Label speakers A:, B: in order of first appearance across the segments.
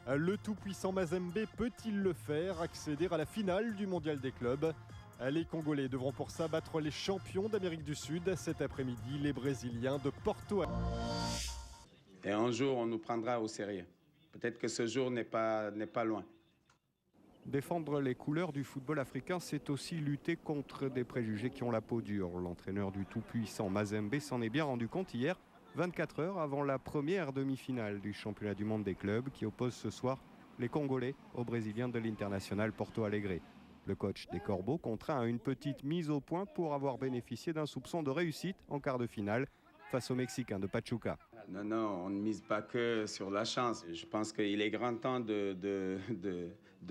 A: Le tout-puissant Mazembe peut-il le faire, accéder à la finale du mondial des clubs? Les Congolais devront pour ça battre les champions d'Amérique du Sud cet après-midi, les Brésiliens de Porto.
B: Et un jour, on nous prendra au sérieux. Peut-être que ce jour n'est pas loin.
C: Défendre les couleurs du football africain, c'est aussi lutter contre des préjugés qui ont la peau dure. L'entraîneur du tout-puissant Mazembe s'en est bien rendu compte hier, 24 heures avant la première demi-finale du championnat du monde des clubs qui oppose ce soir les Congolais aux Brésiliens de l'International Porto Alegre. Le coach des Corbeaux contraint à une petite mise au point pour avoir bénéficié d'un soupçon de réussite en quart de finale face aux Mexicains de Pachuca.
B: Non, on ne mise pas que sur la chance. Je pense qu'il est grand temps de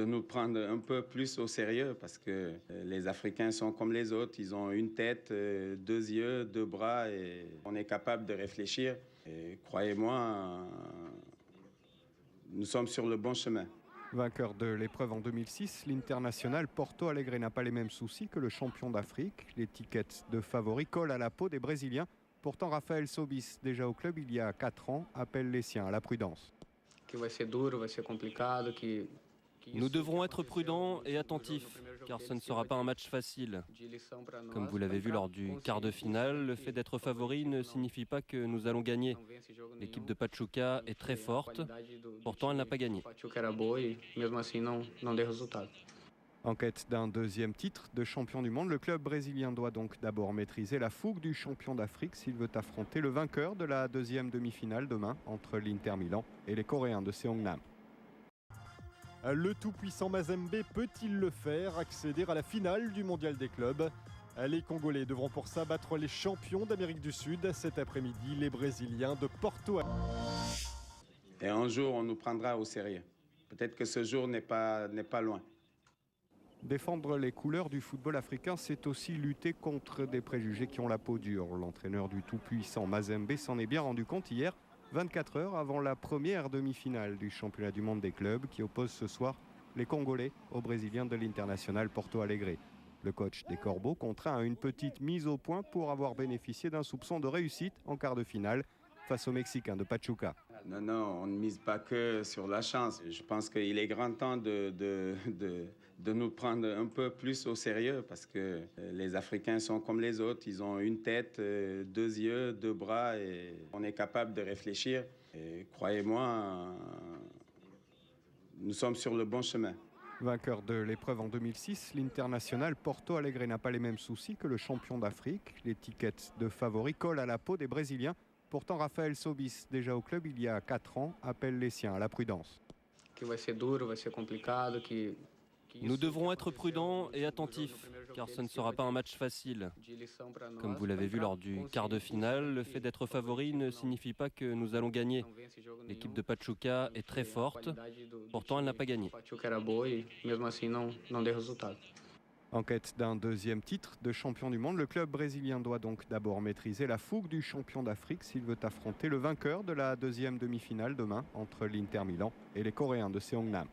B: nous prendre un peu plus au sérieux parce que les Africains sont comme les autres. Ils ont une tête, deux yeux, deux bras et on est capable de réfléchir. Et croyez-moi, nous sommes sur le bon chemin.
C: Vainqueur de l'épreuve en 2006, l'International Porto Alegre n'a pas les mêmes soucis que le champion d'Afrique. L'étiquette de favori colle à la peau des Brésiliens. Pourtant, Rafael Sobis, déjà au club il y a 4 ans, appelle les siens à la prudence.
D: Nous devrons être prudents et attentifs, car ce ne sera pas un match facile. Comme vous l'avez vu lors du quart de finale, le fait d'être favori ne signifie pas que nous allons gagner. L'équipe de Pachuca est très forte, pourtant elle n'a pas gagné.
C: En quête d'un deuxième titre de champion du monde, le club brésilien doit donc d'abord maîtriser la fougue du champion d'Afrique s'il veut affronter le vainqueur de la deuxième demi-finale demain entre l'Inter Milan et les Coréens de Seongnam.
A: Le tout-puissant Mazembe peut-il le faire, accéder à la finale du mondial des clubs? Les Congolais devront pour ça battre les champions d'Amérique du Sud cet après-midi, les Brésiliens de Porto.
B: Et un jour, on nous prendra au sérieux. Peut-être que ce jour n'est pas loin.
C: Défendre les couleurs du football africain, c'est aussi lutter contre des préjugés qui ont la peau dure. L'entraîneur du tout-puissant Mazembe s'en est bien rendu compte hier, 24 heures avant la première demi-finale du championnat du monde des clubs qui oppose ce soir les Congolais aux Brésiliens de l'International Porto Alegre. Le coach des Corbeaux contraint à une petite mise au point pour avoir bénéficié d'un soupçon de réussite en quart de finale face aux Mexicains de Pachuca.
B: Non, on ne mise pas que sur la chance. Je pense qu'il est grand temps de nous prendre un peu plus au sérieux parce que les Africains sont comme les autres. Ils ont une tête, deux yeux, deux bras et on est capable de réfléchir. Et croyez-moi, nous sommes sur le bon chemin.
C: Vainqueur de l'épreuve en 2006, l'International Porto Alegre n'a pas les mêmes soucis que le champion d'Afrique. L'étiquette de favori colle à la peau des Brésiliens. Pourtant, Rafael Sobis, déjà au club il y a 4 ans, appelle les siens à la prudence.
D: Nous devrons être prudents et attentifs, car ce ne sera pas un match facile. Comme vous l'avez vu lors du quart de finale, le fait d'être favori ne signifie pas que nous allons gagner. L'équipe de Pachuca est très forte, pourtant elle n'a pas gagné.
C: En quête d'un deuxième titre de champion du monde, le club brésilien doit donc d'abord maîtriser la fougue du champion d'Afrique s'il veut affronter le vainqueur de la deuxième demi-finale demain entre l'Inter Milan et les Coréens de Seongnam.